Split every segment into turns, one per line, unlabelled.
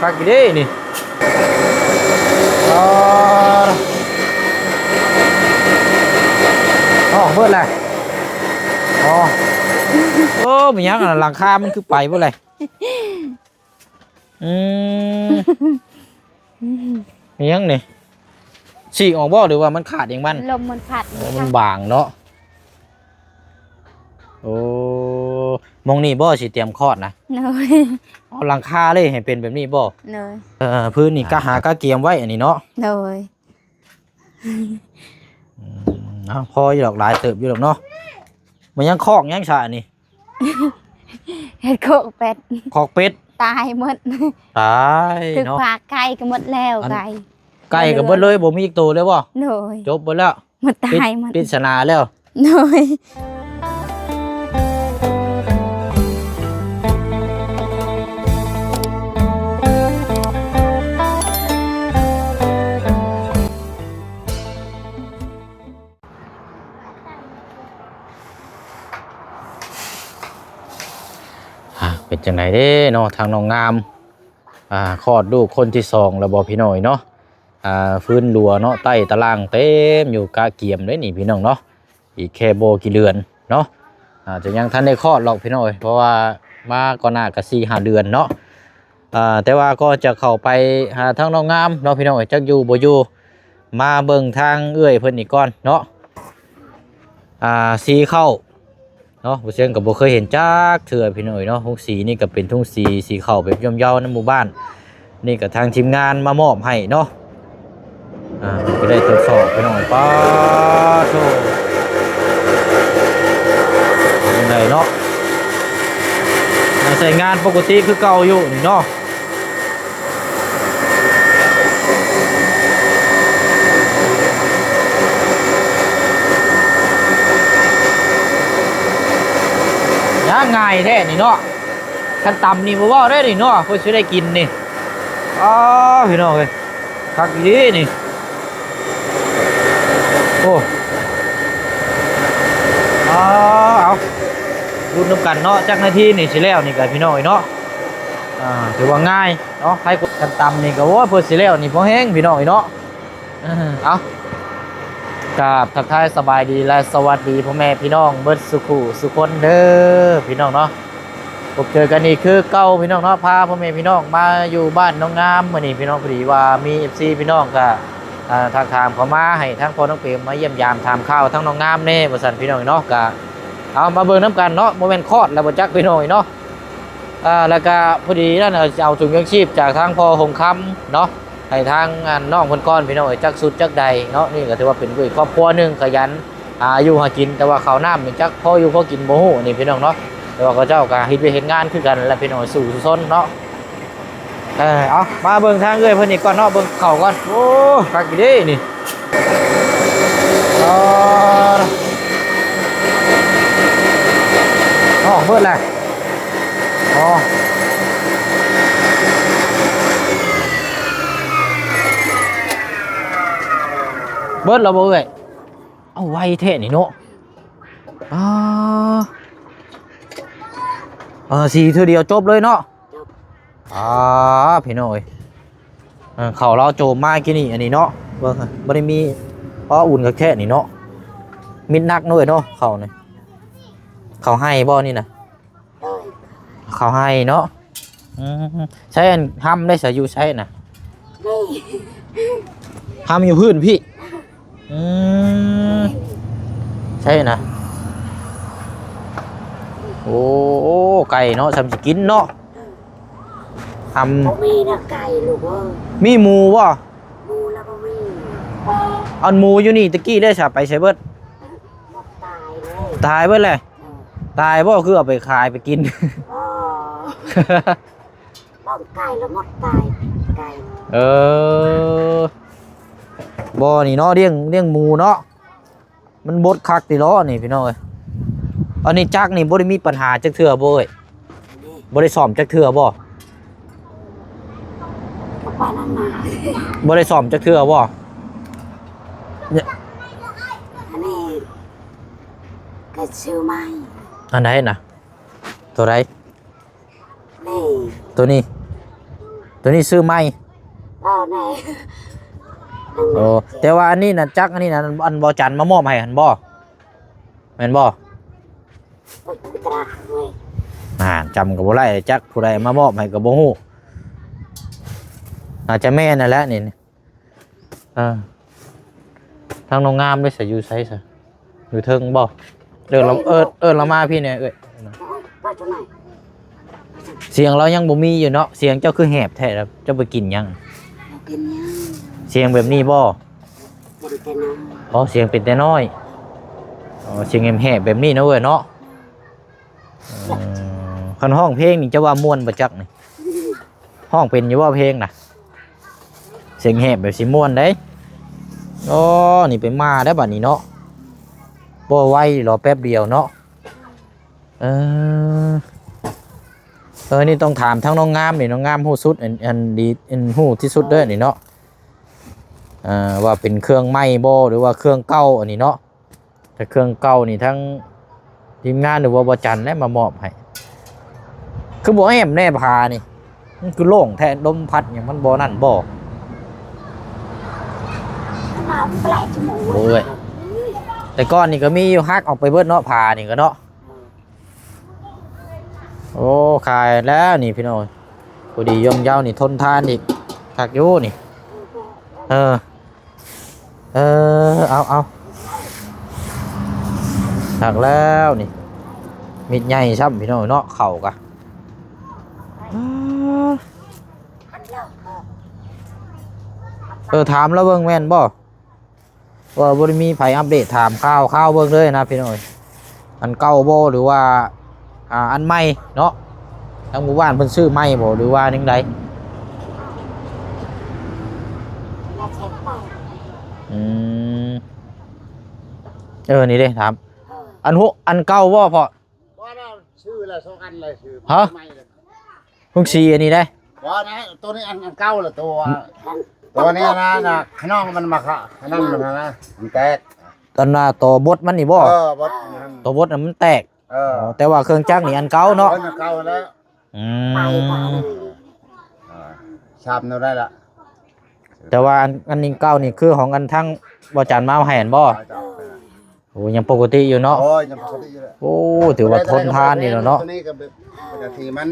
คักดีนี่อ๋อเบิดเลยอ๋อมันยังหลังคามันคือไปบ่เลยมันยังนี่ฉีกออกบ่หรือว่ามันขาดเองมัน
ลมมันพัด
มันบางเนาะโอ้มองนี่บ่สิเตรียมคลอดนะ
เนย
เอาหลังคาเลยให้เป็นแบบนี้บ่
เนย
พื้นนี่ก็หาก็เกียมไว้อันนี้เนาะ
เนย
พออยู่ดอกหลายเติบอยู่ดอกเนาะมันยังคอกยังชาอันนี้
เห็ดโคกเป็ด
คอกเป็ด
ตายหมด
ตาย
เนาะฝากไก่ก็หมดแล้ว
ไก่ก็หมดเลยบ่มีอีกตัวเลยบ่
เนย
จบหมดแล้ว
หมดตายหมด
ปริศนาแล้ว
เนย
เป็นจังไดเด้เนาะทางน้องงามคลอดลูกคนที่สองแล้วบ่พี่น้อยเนาะฟื้นรัวเนาะใต้ตารางเต็มอยู่กาเกียมเลยนี่พี่น้องเนาะอีกแค่โบกี่เดือนเนาะจะยังทันได้คลอดหรอกพี่น้อยเพราะว่ามาก่อนหน้าก็4-5 เดือนเนาะแต่ว่าก็จะเข้าไปหาทางน้องงามเนาะพี่น้อยจักอยู่บ่อยู่มาเบิ่งทางเอื้อยเพิ่นอีกก่อนเนาะสีเข้าเนาะบ่เชิงก็บ่เคยเห็นจักเทื่อพี่น้อยเนาะทุ่งสีนี่ก็เป็นทุ่งสีเข้าแบบย่อมเยาในหมู่บ้านนี่ก็ทางทีมงานมามอบให้เนาะก็ได้ทดสอบพี่น้อยป้าโธ่ยังไงเนาะใส่งานปกติคือเก่าอยู่นี่เนาะง่ายแท้นี่เนาะขั้นต่ำนี่บ่ว่าได้นี่เนาะเพื่อจะได้กินนี่พี่น้องเอ้ยคักดีนี่โอ้เอารุ่นน้ำกันเนาะจักนาทีนี่สิแล้วนี่กับพี่น้องเนาะถือว่าง่ายเนาะใครกดขั้นต่ำนี่ก็ว่าเพื่อสิแล้วนี่พอแห้งพี่น้องเนาะเอากับทักทายสบายดีและสวัสดีพ่อแม่พี่น้องเบิดสุขุสุคนเด้อพี่น้องเนาะพบเจอกันนี่คือเก้าพี่น้องเนาะพาพ่อแม่พี่น้องมาอยู่บ้านน้องงามมื้อนี้พี่น้องพอดีว่ามี FC พี่น้องก็ทางถามเขามาให้ทั้งพ่อน้องเปรมมาเยี่ยมยามถามข้าวทั้งน้องงามแน่บ่ซั่นพี่น้องเนาะก็เอามาเบิ่งน้ำกันเนาะบ่แม่นคลอดแล้วบ่จักพี่น้องเนาะแล้วก็พอดีนั่นจะเอาถุงยังชีพจากทางพ่อหงคำเนาะให้ทางน้องคนก้อนพี่น้องจักสุดจักใดเนาะนี่ก็ถือว่าเป็นครอบครัวหนึ่งขยันอยู่หากินแต่ว่าเขาน้ำเป็นจักพ่ออยู่พ่อกินโมโหนี่พี่น้องเนาะแต่ว่าเขาเจ้าก็ฮิตไปเห็นงานคือกันแล้วพี่น้องสู่ซ้นเนาะเอามาเบิ่งทางเอ้ยเพิ่นนี่ก่อนเนาะเบิ่งเข่าก่อนโอ้คักดีนี่เบิดเลยเบิดเราบ่เอ้ยเอาไว้เท่นี่เนาะสีเท่าเดียวจบเลยเนาะพี่น้อยเขาเราโจมมากกี่นี่อันนี้เนาะเบิ่งบ่ได้มีเพราะอุ่นกับแค่นี่เนาะมิดนักหน่อยเนาะเขาเนี่ยเขาให้บ่นี่นะเขาให้เนาะใช้ห้ำได้สายุใช้นะห้ำอยู่พื้นพี่ใช่นะโอ้ไก่เนาะทำจะกินเนาะทำ
มีนะไก่ลูก
มีหมูวะ
หมูแล้วก็มี
อันหมูอยู่นี่ตะกี้ได้ฉาไปใช้เบิดตายเบิดเลยตายบ่คือเอาไปขายไปกิน
บ้องไก่แล้วหมดตายไก่
บ่นี่เนาะเลี้ยงหมูเนาะมันบดคักติล้อนี่พี่น้องเอ้ยอันนี้จักนี่บ่ได้มีปัญหาจักเทื่อบ่เอ้ยบ่ได้ซ่อมจักเทื่อบ่บ่ได้ซ่อมจักเทื่อบ่
เนี่ยอันนี้ก็ชื่อไม้
อันไหนน่ะตัวไหน
นี่
ตัวนี้ ตัวนี้ซื้อใหม่
เอาไหน
โอ้แต่ว่าอันนี้น่ะจักอันนี้น่ะอันบ่จันมามอบให้หั่นบ่แม่นบ่
ปุ๊บกระเว้ย
จำก็บ่ได้จักผู้ใดมามอบให้ก็บ่ฮู้อาจจะแม่นั่นแหละนี่ทางน้องงามได้ใส่อยู่ไสซะอยู่เทิงบ่เดินเราเรามาพี่เนี่ยเอ้ย
ไปตรงไหน
เสียงเรายังบ่มีอยู่เนาะเสียงเจ้าคือแหบแท้แล้วเจ้าไปกินยัง
เอากินยัง
เสียงแบบนี้บ่
เป็นแต่น้อง
อ๋อเสียงเป็นแต่น้อยอ๋อเสียงแหบๆแบบนี้เนาะเว้ยเนาะคันห้องเพลงนี่จะว่าม่วนบ่จักนี่ห้องเป็นอยู่ว่าเพลงน่ะเสียงแหบแบบสิม่วนเด้อ๋อนี่ไปมาได้บัดนี้เนาะบ่ไหวรอแป๊บเดียวเนาะนี่ต้องถามทั้งน้องงามนี่น้องงามฮู้สุดอันดีอันฮู้ที่สุดเด้อนี่เนาะว่าเป็นเครื่องไม้บ่หรือว่าเครื่องเก่าอันนี้เนาะแต่เครื่องเก่านี่ทั้งทีมงานหรือว่าบ่จันได้มามอบให้คือบ่แอมแน่พานี่มันคือโล่งแท้ลมพัดหยังมันบ่นั่นบ่
น้ำแปลกจมูก
โอ้ยแต่ก้อนนี่ก็มีอยู่ฮักออกไปเบิดเนาะพานี่ก็เนาะโอ้ขายแล้วนี่พี่น้อยพอดีย่อมเยาวนี่ทนทานอีกถักอยู่นี่เอาถักแล้วนี่มิดใหญ่ซ้ำพี่น้อยเนาะเข่ากะถามแล้วเบิ่งแม่นบ่ว่าบ่ได้มีไผอัปเดตถามข่าวเบิ่งเลยนะพี่น้อยอันเก่าบ่หรือว่าอันใหม่เนาะทางหมู่บ้านเพิ่นซื้อใหม่บ่หรือว่าจังได
แล้วเช็ดเป่า
นี่เด้ถามอันเก่าบ่พอ
ว่าเราชื่อละสองอันเลยชื่อ
ฮะ
ไม่เลย
เพิ่งซีอันนี้ได้
ว่านะตัวนี้อันเก่าละตัวนี้นะข้างนอกมันมาค่ะข้างนั้นมันนะมันแตก
ตอนน่ะตัวบดมันนี่บ่
บด
ตัวบดน่ะมันแตก
แต่
แต่ว่าเครื่องจักรนี่อันเก่าเนาะ
เก่าแล้ว
ไปไป
ชามเราได้ละ
แต่ว่าอันนี้เก่านี่คือของอันทั้งบ่จันมาเอาให้อันบ่โอ้ยังปกติอยู่เนาะ
โอ้ยยังปกติอยู่เลย
โอ้ถือว่าทนทานนี่แล้วเนาะ
ตัวนี้ก็เป็นทีมัน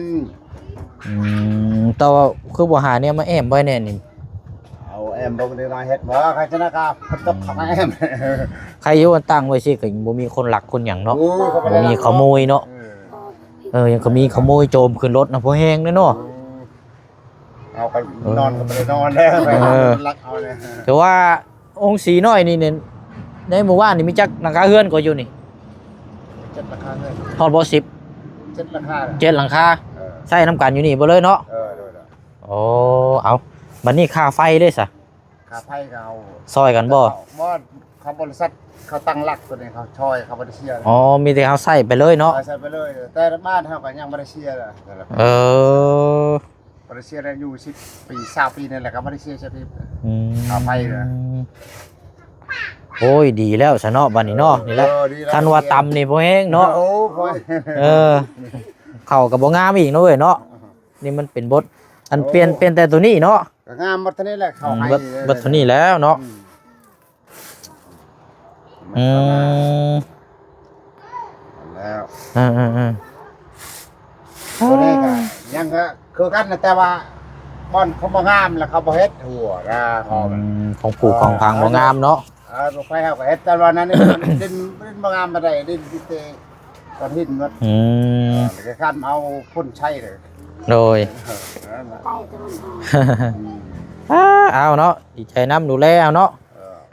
แต่ว่าคือบ่หาเนี่ยมาแอมไว้แน่นี่
เอาแอมบ่ได้มาเฮ็ดบ่ใครชนะครับตบขับแอม
ใครอยู่อันตั้งไว้สิก็บ่มีคนหลักคนหยังเนาะบ่มีขโมยเนาะยังก็มีขโมยโจมขึ้นรถนะพอแห้งเนาะ
เอาไปนอนก็ไม่ได้นอนแล้วไปรักเอาเลย
แต่ว่าองค์สีน้อยนี่เนี่ยในหมู่บ้านนี่มีจักหลังคาเฮือนก็อยู่นี่
เจ็ดราคาเลย
ฮอดบ่10
เจ็ดราคา
7หลังคาใช้น้ำกันอยู่นี่บ่เลยเนาะ
โดย
โอ้เอาบัดนี้ค่าไฟเด้ซะ
ค่าไพ่เขา
ซอยกันบ่
เขาบริษัทเขาตั้งหลักตัวนี้เขาช่อยเขาบริเชียร์
อ๋อมีแต่เฮาใช้ไปเลยเนาะ
ใส่ไปเลยแต่บ้านเขาก็ยังบริเชียร์เลย
เออบ
ริเชียร์อยู่10 ปี20 ปีนี่แหละครับบริเชียร์ใช่ไหม ค่าไฟเหรอ
โอ้ยดีแล้วซะเนาะบัดนี้เนาะนี่แหละคันว่าต่ำนี่บ่แฮงเนาะ
โอ้ย
เข้าก็บ่งามอีกเนาะเว้ยเนาะนี่มันเป็นบทอันเปลี่ยนแต่ตัวนี้เนาะ
งามหมดท่านี้แหละเขาให้
บทตัวนี้แล้วเนาะ
แล้ว
ตัว
นี้ก็ยังก็คือกันแต่ว่าบอนเขาบ่งามแล้วเขาบ่เฮ็ดหัวนะหอม
ของผูกของพังบ่งามเนาะ
บ่ไฟเฮาก็เฮ็ดแต่ว่านั้นนี่ดินบ่งามบ่ได้ดินที่เตก้อนหินหมดก็คันเอาพ่นใช้เลย
โดย
ไปตรงนั้น
เอาเนาะดีใจน้ำดูแลเอาเนาะ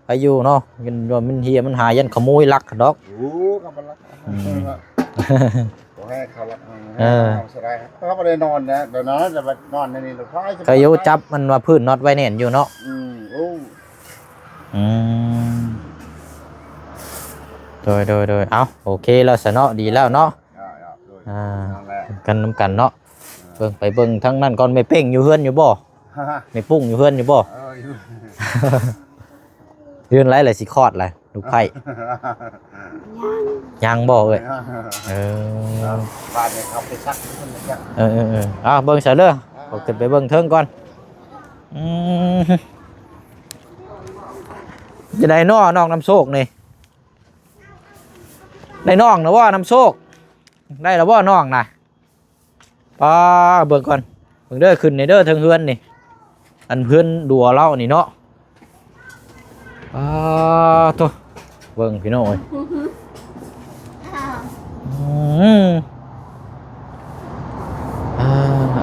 ไปอยู่เนาะเงินมันเฮียมันหายันขโมยลักดอก
โอ้ก็บ่รักบ่ให้เขารักเสียดายเขาบ่ได้นอนนะเดี๋ยวนอนจะนอนในนี้รถไฟ
เคยอยู่จับมันว่าพื้นน็อตไว้แน่นอยู่เนาะ
โอ้
โดยเอาโอเคแล้วซะเนาะดีแล้วเนาะ
นั่นแหละ
กันน้ำกันเนาะเบิ่งไปเบิ่งทั้งนั้นก่อนไม่เป้งอยู่เฮือนอยู่บ่ไม่ปุ้งอยู่เฮือนอยู่บ่เฮือนไรเลยสิคลอดเลยลูกไผ่ยังบ่เอ้ย
บ้านเนี่ยเขาไปซักคนละอย่าง
เบิ่งซะเด้อเอาขึ้นไปเบิ่งเทิงก่อน
เ
อืมจะได้น้องน้ำโชคนี่ได้น้องนะว่าน้ำโชคได้แล้วว่าน้องนะป้าเบิ่งก่อนเบิ่งเด้อขึ้นในเด้อเทิงเฮือนนี่อันเพื่อนดัวเล่านี่เนาะตัวเบิ่งพี่น้องเอ้ย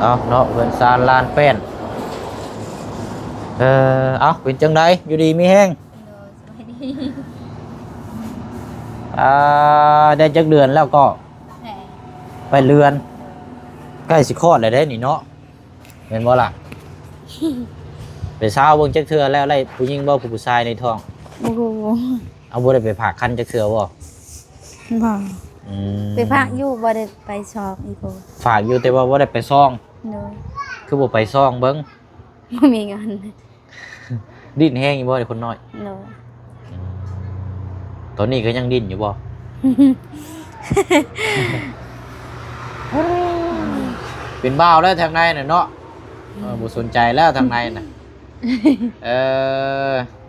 เอาเนาะเพื่อนซานลานแป้นเอาเป็นจังไดอยู่ดีมีแห้งได้จักเดือนแล้วก็ไปเรือนใกล้สิคลอดเลยได้นี่เนาะเห็นบ่ล่ะไปเช้าเบิ่งจักเทื่อแล้วไล่ผู้หญิงบ่ผู้ชายในท้อง
โอ้โห
เอาบ่ได้ไปผ่าคันจักเทื่อบ่
บ่ไปพักอยู่บ่ได้ไปสอบอีกบ่
ฝากอยู่แต่ว่าบ่ได้ไปซ่อง
เลย
คือบ่ไปซ่องเบิ่ง
บ่มีเงิน
ดิ้นแห้งอยู่บ่ได้คนน้อย
เลย
ตอนนี้ก็ยังดิ้นอยู่บ่ เป็นบ้าวแล้วทางในน่ะเนาะบ่สนใจแล้วทางในน่ะ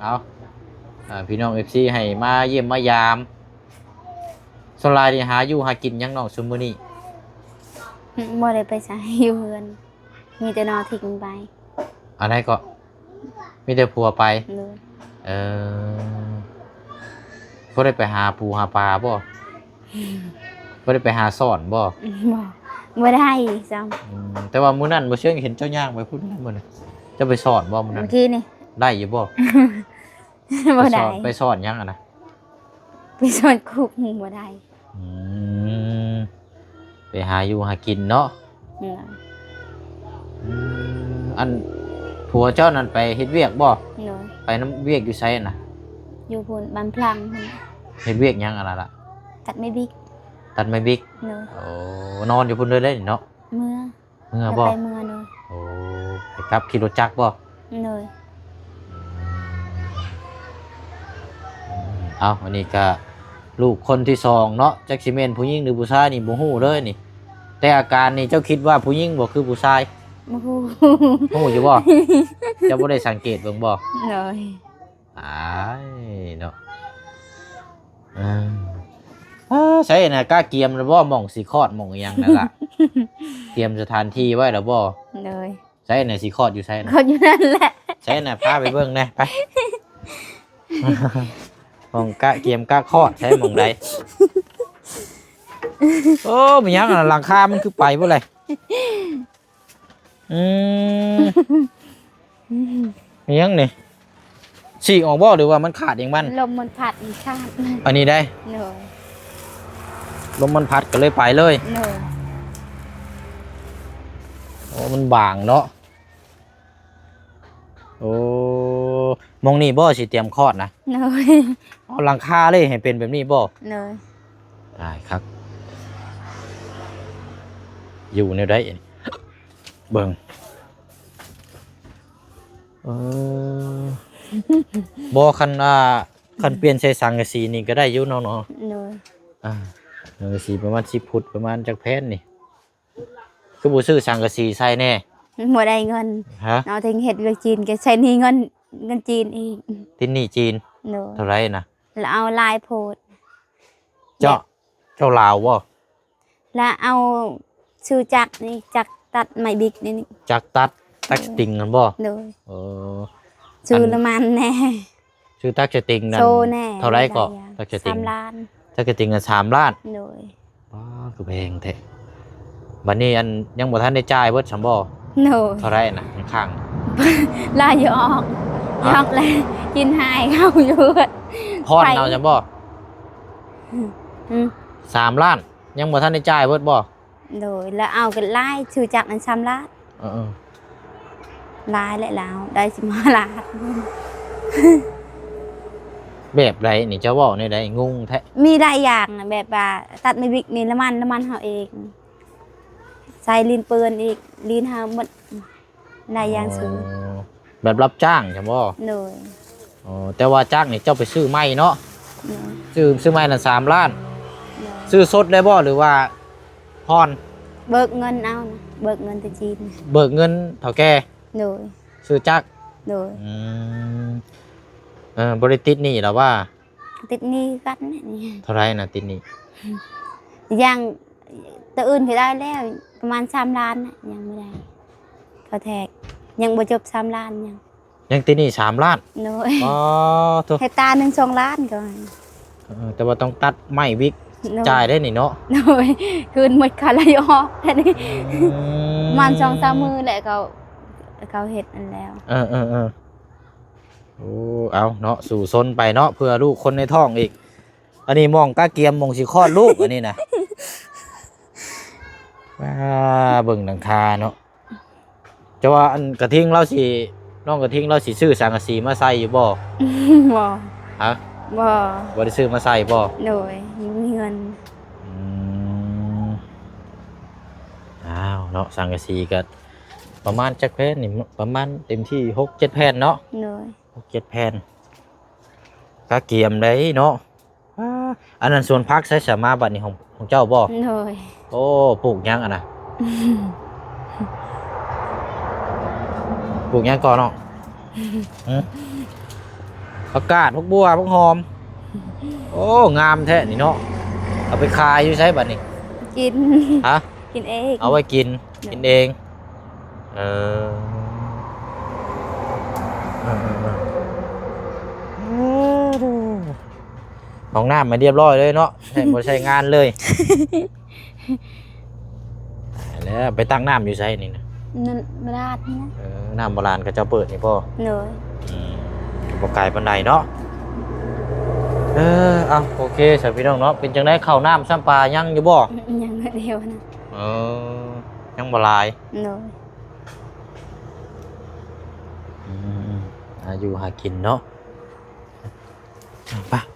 เอาพี่น้อง FC ให้มาเยี่ยมมายามสลายนี่หาอยู่หากินยังน้องซุมื้อนี้
บ่ได้ไปใช้อยู่เฮือนมีแต่นอนทิ้งไป
อันไหนก็มีแต่ผัวไป
เลย
บ่ได้ไปหาปูหาปลาบ่บ่ได้ไปหาซ่อนบ่
บ่ได้ซ้ำ
แต่ว่ามื้อนั้นบ่เชื่อเห็นเจ้าย่างไปพุ่นนั่นมื้อนั้นจะไปซ่อนบ่มื้อนั้
เมื่
น
อกี้นี่
ได้อยู่บ่
บ่ได้
ไปซ่อนยังอ่ะนะ
ไปสอนคุกบ่ได้
ไปหาอยู่หากินเนาะ
เลย
อันผัวเจ้านั่นไปเฮ็ดเวียกบ่
เลย
ไปน้ำเวียกอยู่ไสน่ะ
อยู่พุ่นบ้านพลังพุ่น
เฮ็ดเวียกยังอันนั้นล่ะ
ตัดไม่บิ๊ก
ตัดไม้บิ๊ก
เลย
โอ้นอนอยู่พุ่นเลยได้นี่เนาะ
เมื่อ
เมื่อบ่
ไปเมื่อเลย
โอ้ไปกลับขี่รถจักรบ่
เลย
เอาอันนี้ก็ลูกคนที่2เนาะจักสิแม่นผู้หญิงหรือผู้ชายนี่บ่ฮู้เลยนี่แต่อาการนี่เจ้าคิดว่าผู้หญิงบ่คือผู้ชาย
บ่ฮู้
ฮู้อยู่บ่ เจ้าบ่ได้สังเกตเบิ่งบ่
เลย
อ้ายเนาะใช่น่ะกล้าเกียมแล้วบ่หม่องสิคลอดหม่องอิหยังนั่นล่ะ เตรียมสถานที่ไว้แล้วบ่
เลย
ใช่น่ะสิคลอดอยู่ไสน่ะ
คนอยู่นั่นแหละ
ใช่น่ะพาไปเบิ่งแหน่ไป หม่องกะเกียมกะคลอดใช่หม่องใด โอ้มีหยังอ่ะหลังคามันคือไปบ่เลยมีหยังนี่ฉีกออกบ่หรือว่ามันขาดเองมัน
ลมมันพัดอีกข้าง
อันนี้ได้
เลย
ลมมันพัดก็เลยไปเลย
เลย
โอ้มันบางเนาะโอ้มองนี่บ่สิเตรียมคลอดนะ
เลย
เอาหลังคาเลยให้เป็นแบบนี้บ่
เลย
ได้ครับ อยู่ในได้เบิ่งบ่คันเปลี่ยนใส่สังกะสีนี่ก็ได้อยู่เนาะ
เลย
สังกะสีประมาณ10 ฟุตประมาณจักแผ่นนี่คือบ่ซื้อสังกะสีใส่แน่
บ่ได้เงิน
ฮะ
เอาถึงเฮ็ดเวียกจีนก็ใช้หนี่เงินจีนอีก
ตินนี่จีน
เลย
เท่าไหร่นะ
แล้วเอาลายโพด
เจ้าลาวบ่
แล้วเอาชื่อจักรนี่จักรตัดไม้บิ๊กนี่
จักตัดตักสติงกันบ่
เลย
เออ
ชื่อละมันแน่
ชื่อตักสติงนั่น
โซแน่
เท่าไหร่ก็ตักสติง
3 ล้าน
ตักสติงกัน3 ล้าน
เลย
ว้าคือแพงแท้บัดนี้อันยังบ่ทันได้จ่ายเบิดซั่นบ่
เลย
เท่าไหร่นะข้าง
ลายยอกเลยกินหายเข้าอยู่
ๆพรเอาซั่นบ่3 ล้าน ยังบ่ทันได้จ่ายเบิดบ่
เลยแล้วเอากันลายชื่อจักรนั้น3 ล้าน
เออ
ลายและแล้วได้15 ล้าน
แบบไรนี่เจ้าเว้าในใดงงแท้
มีหลายอย่างนะแบบว่าตัดไม้บิ๊กนี่ละมันเฮาเองใส่ลิ้นปืนอีกลิ้นเฮาหมดหลายอย่างซื้อ
แบบรับจ้างใช่บ่
เลย
อ๋อแต่ว่าจ้างนี่เจ้าไปซื้อไม้เนาะ
เลย
ซื้อไม้นั่น3 ล้าน
เลย
ซื้อสดได้บ่หรือว่าพร
เบิกเงินเอานะเบิกเงินแต่จีน
เบิกเงินเท่าแก่
เลย
ซื้อจักร
โดย
บริติดหนี่หรอว่า
ติดหนี้กันนี่
เท่าไรนะติดหนี่
ยังตัวอื่นก็ได้แล้วประมาณ3 ล้านน่ะยังไม่ได้เขาแทกยังบ่จบ3 ล้านยัง
ติดหนี่3 ล้าน
โดย
อ๋อโถูก
เฮกตาร์หนึ่ง2 ล้านก่อน
แต่ว่าต้องตัดไม้วิก
โดย
จ่ายได้นี่เนาะ
โดยคืนหมดค่าระยออันนี้มัน2-3 มือแหละเขาเฮ็ดอันแล้ว
โอ้เอาเนาะสู่ซนไปเนาะเพื่อลูกคนในท้องอีก อันนี้มองก้าเกียมมองสิคลอดลูกอันนี้นะว้าเบิ่งหลังคาเนาะจะว่าอันกระทิงเราสิน้องกระทิงเราสิซื้อสังกะสีมาใส่อยู่บ่
บ่
ฮะ
บ่
บ่ได้ซื้อมาใส่บ่
โดยไม่มีเงิน
อ้าวเนาะสังกะสีก็ประมาณจักแผ่นนี่ประมาณเต็มที่ 6-7 แผ่นเนาะ
โดย
6-7 แผ่นก้าเกียมได้เนาะอันนั้นส่วนพักใช้สามาบัดนี้ของเจ้าบ่
โดย
โอ้ปลูกหยังอ่ะนะปลูกหยังก่อนเนาะผักกาดพวกบัวพวกหอมโอ้งามแท้นี่เนาะเอาไปขายอยู่ใช้บัดนี้
กิน
ฮะ
กินเอง
เอาไว้กินเองเออห้องน้ำมาเรียบร้อยเลยเนาะไม่ใช่งานเลยแล้วไปตั้งน้ำอยู่ใช่นี่นะ
นั่นบราดนะ
น้ำโบราณก็จะเปิดนี่พ่อ
โดย
บ่ไกลปานใดเนาะเอาโอเคสวัสดีพี่น้องเนาะเป็นจังได๋ข้าวน้ำซ้ำปลายังอยู่บ่
ยังเดียวนะ
ยังบ่หลาย
โดย
อยู่หากินเนาะ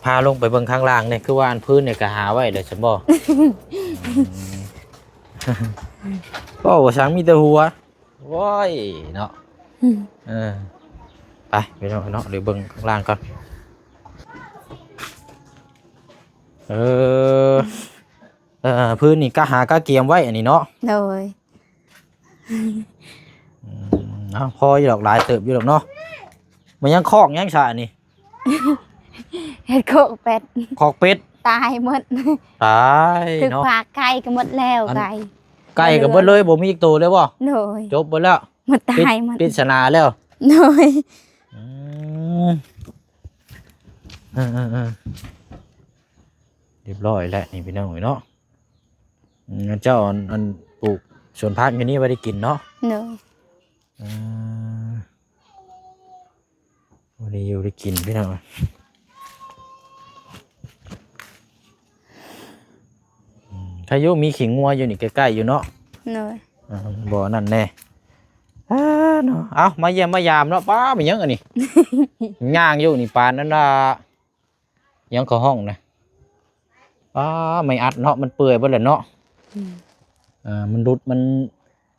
พาลงไปเบิ่งข้างล่างเนี่ยคือว่าอันพื้นเนี่ยก็หาไว้เดี๋ยวฉันบอกก็ว่าช้างมีแต่หัวว้ายเนาะไปเนาะเดี๋ยวเบิ่งข้างล่างก่อนพื้นนี่ก็หาก็เกียมไว้อันนี้เนาะ
โดย
พออยู่ดอกหลายเติบอยู่ดอกเนาะมันยังคอกยังชะนี่
เฮ็ดโคกเป็ด
คอกเป็ด
ตายหมด
ตาย
ถึก
เนาะ
ฝากไก่ก็หมดแล้วไก่
ไก่กับเบิดเลยบ่มีอีกตัวเลยบ่
โดย
จบเบิดแล้ว
หมดตายหมด
ปริศนาแล้ว
โดย
เรียบร้อยแล้วนี่พี่น้องเนาะเจ้าอันปลูกสวนผักอยู่นี่ไว้ได้กินเนาะ
โดย
วันนี้อยู่ได้กินพี่น้องถ้าโยมีขิงงัวอยู่นี่ใกล้ๆอยู่เนาะ
โดย
บ่นั่นแน่เนาะเอามาเยี่ยมมายามเนาะป้าไปยังอันนี้ ย่างอยู่นี่ปานนั่นล่ะยังเข้าห้องนะป้าไม่อัดเนาะมันเปื่อยไปเลยเนาะมันรุดมัน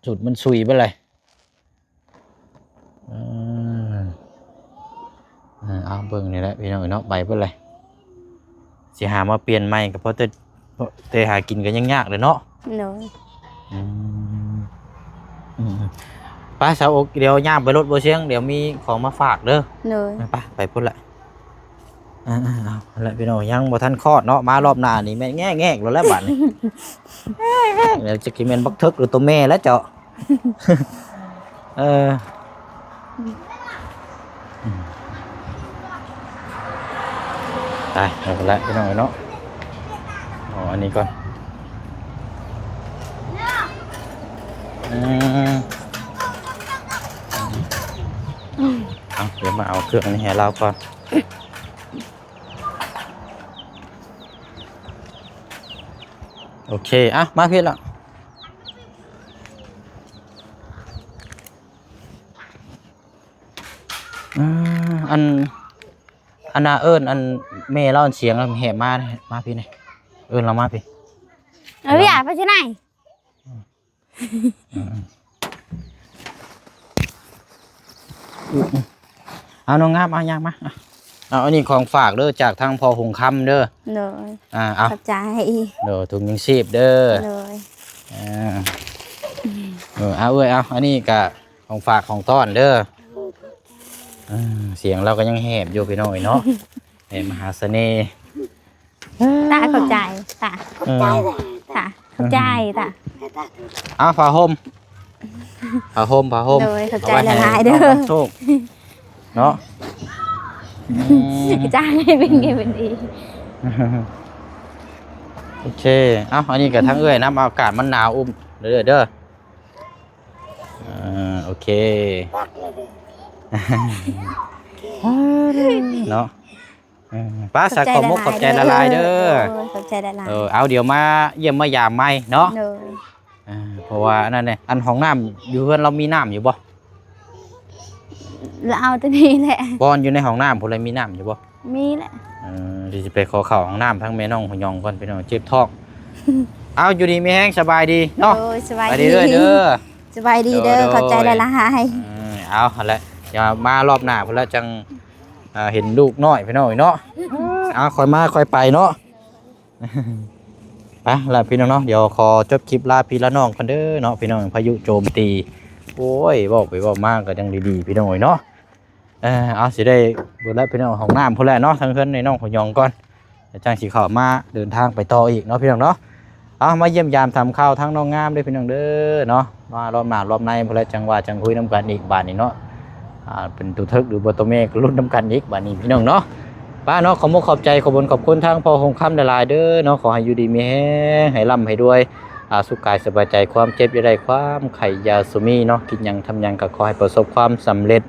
สุดมันสุยไปเลยเอาเบิ่งนี่แหละพี่น้องเนาะใบไปเลยสิหามาเปลี่ยนใหม่ก็เพราะแต่หากินกันยังยากเลยเนาะ
โดย
ป้าสาวอกเดี๋ยวย่างไปรถโบเชียงเดี๋ยวมีของมาฝากเด้อ
โดย
ไปพุ่นละเอาละพี่น้องยังบ่ทันคลอดเนาะมารอบหน้านี่แม่แง่ๆแล้วบัดนี้ เดี๋ยวจะกินเป็นบักเทิกหรือตัวแม่แล้วเจ้า ตายเอาไปละพี่น้องเนาะอันนี้ก่อนเดี๋ยวมาเอาเครื่องนี้ให้เราก่อนโอเคมาพี่ละอันน่ะเอิ้นอันแม่เราเสียงเราแหบมาพี่นี่เอิ้นเรามาพี่
อยากไปที่ไหน
เอาน้องงามเอายางมาเอาอันนี้ของฝากเด้อจากทางพอหงคำเด้อ
โดย
เอา
ขอบใจ
เด้อถุงยังชีพเด้อ
โดย
เอาอันนี้กะของฝากของต้อนเด้อ เสียงเราก็ยังแหบอยู่พี่น้อยเนาะ แหบมหาเสน่ห์
ตาเข้าใจตา
ใจ
ตาเข้าใจตา
อ้าวผ้าห่มผ้าห่ม
โดยเข้าใจละลายเด้อ
น้งโชคเนาะ
จ้างให้เป็นไงเป็นดี
โอเคเอ้าอันนี้กับทั้งเอ้ยน้ำอากาศมันหนาวอุ้มเด้อเด้อโอเคเนาะป้าสักขอมกขอบใจละลายเด้อ
ขอบใจละลาย
เอาเดี๋ยวมาเยี่ยมมายามใหม่เนาะ
โดย
เพราะว่านั่นเนี่ยอันของน้ำอยู่เพื่อนเรามีน้ำอยู่บ่
แล้วเอาตัวนี้แหละ
บอนอยู่ในห้องน้ำพวกเรามีน้ำอยู่บ่
มีแหละ
เดี๋ยวจะไปขอเข่าห้องน้ำทั้งแม่น้องหยองก่อนไปน้องเจ็บท้อง เอาอยู่ดีไม่แห้งสบายดีเนาะ
โดยสบาย
ไป
ดี
เด้อเด้อ
สบายดีเด้อขอบใจละลาย
เอาละอย่ามารอบหน้าพวกเราจังเห็นลูกน้อยไปหน่อยเนาะเอาคอยมาคอยไปเนาะ ไปละพี่น้องเนาะเดี๋ยวขอจบคลิปลาพี่ละน้องกันเด้อเนาะพี่น้องพายุโจมตีโอ้ยบอกไปบอกมากก็ยังดีๆพี่น้องเนาะเอาสิได้เบิดแล้วพี่น้องของน้ำพวกเราเนาะทั้งเพื่อนในน้องของยองก่อนเดี๋ยวจังสีข่าวมาเดินทางไปต่ออีกเนาะพี่น้องเนาะเอามาเยี่ยมยามทำข้าวทั้งน้องงามด้วยพี่น้องเด้อเนาะมารอบหน้ารอบในพวกเราจังว่าจังคุยน้ำกันอีกบาทนี้เนาะเป็นตัวเทิกหรือบัวตัวเมฆรุ่นน้ำกันอีกบาทนี้พี่น้องเนาะป้าเนาะขอมกขอบใจขอบคุณขอบคุณทางพ่อหงคำหลายๆเด้อเนาะขอให้อยู่ดีมีแห้งให้ร่ำให้ด้วยสุขกายสบายใจความเจ็บอย่าได้ความไข่ยาสุมีเนาะกินยังทำยังก็ขอให้ประสบความสำเร็จ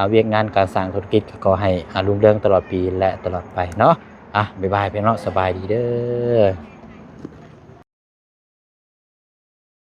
เวียกงานการสร้างธุรกิจก็ขอให้รุ่งเรืองตลอดปีและตลอดไปเนาะบ๊ายบายพี่น้องสบายดีเด้อ